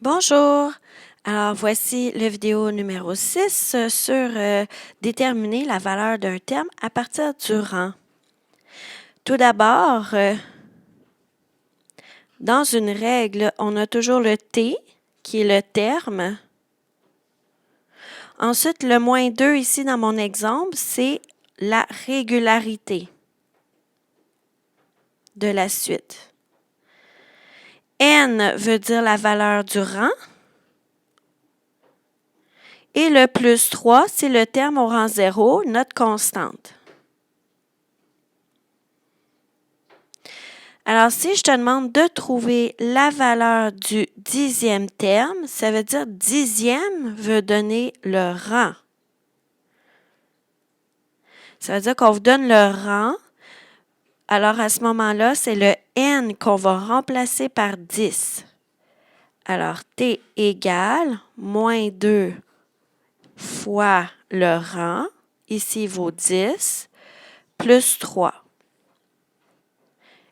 Bonjour! Alors, voici la vidéo numéro 6 sur déterminer la valeur d'un terme à partir du rang. Tout d'abord, dans une règle, on a toujours le T, qui est le terme. Ensuite, le moins 2 ici dans mon exemple, c'est la régularité de la suite. N veut dire la valeur du rang. Et le plus 3, c'est le terme au rang 0, notre constante. Alors, si je te demande de trouver la valeur du 10e terme, ça veut dire 10e veut donner le rang. Ça veut dire qu'on vous donne le rang. Alors, à ce moment-là, c'est le n qu'on va remplacer par 10. Alors, t égale moins 2 fois le rang, ici vaut 10, plus 3.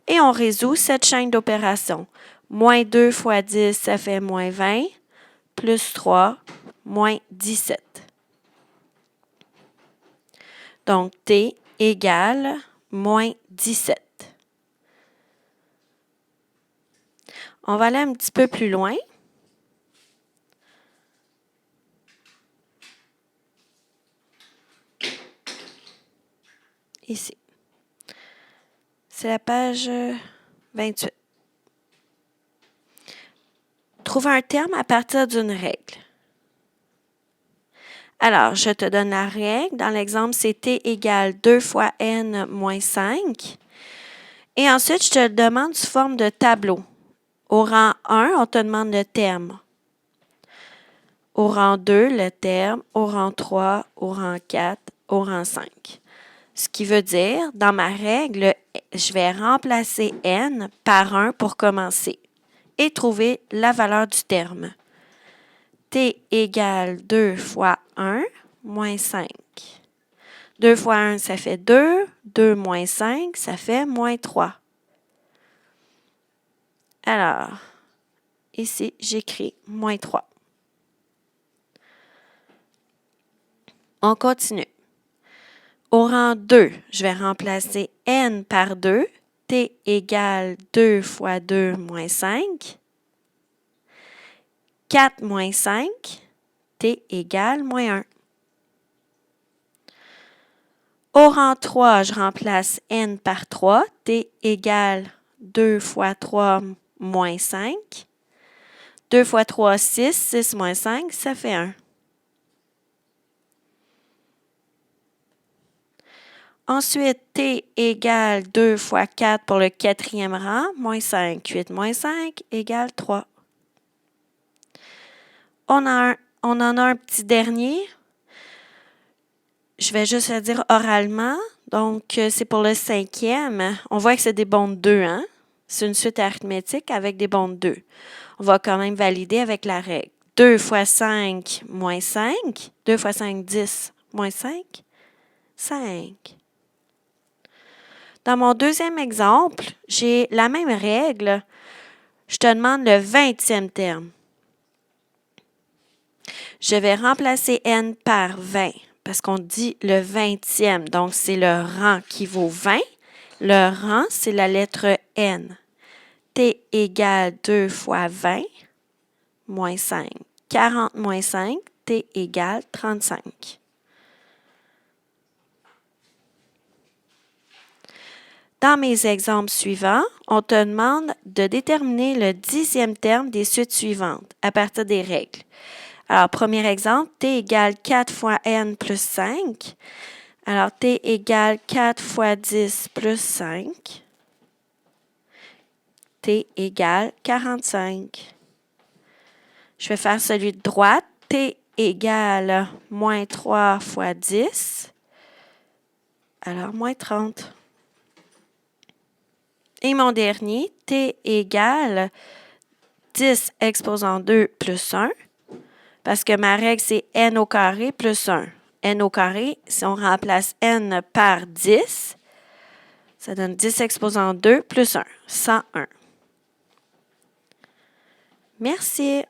Et on résout cette chaîne d'opérations. Moins 2 fois 10, ça fait moins 20, plus 3, moins 17. Donc, t égale moins 17. On va aller un petit peu plus loin. Ici. C'est la page 28. Trouver un terme à partir d'une règle. Alors, je te donne la règle. Dans l'exemple, c'est t égale 2 fois n moins 5. Et ensuite, je te demande sous forme de tableau. Au rang 1, on te demande le terme. Au rang 2, le terme. Au rang 3, au rang 4, au rang 5. Ce qui veut dire, dans ma règle, je vais remplacer n par 1 pour commencer et trouver la valeur du terme. T égale 2 fois 1 moins 5. 2 fois 1, ça fait 2. 2 moins 5, ça fait moins 3. Alors, ici, j'écris moins 3. On continue. Au rang 2, je vais remplacer n par 2. T égale 2 fois 2 moins 5. 4 moins 5, t égale moins 1. Au rang 3, je remplace n par 3. T égale 2 fois 3 moins 5. 2 fois 3, 6. 6 moins 5, ça fait 1. Ensuite, t égale 2 fois 4 pour le quatrième rang, moins 5. 8 moins 5 égale 3. On en a un petit dernier. Je vais juste le dire oralement. Donc, c'est pour le 5e. On voit que c'est des bonds de 2, hein? C'est une suite arithmétique avec des bonds de 2. On va quand même valider avec la règle. 2 fois 5, moins 5. 2 fois 5, 10, moins 5. 5. Dans mon deuxième exemple, j'ai la même règle. Je te demande le 20e terme. Je vais remplacer n par 20 parce qu'on dit le 20e. Donc, c'est le rang qui vaut 20. Le rang, c'est la lettre n. T égale 2 fois 20 moins 5. 40 moins 5, t égale 35. Dans mes exemples suivants, on te demande de déterminer le 10e terme des suites suivantes à partir des règles. Alors, premier exemple, t égale 4 fois n plus 5. Alors, t égale 4 fois 10 plus 5. T égale 45. Je vais faire celui de droite. T égale moins 3 fois 10. Alors, moins 30. Et mon dernier, t égale 10 exposant 2 plus 1. Parce que ma règle, c'est n au carré plus 1. N au carré, si on remplace n par 10, ça donne 10 exposant 2 plus 1, 101. Merci.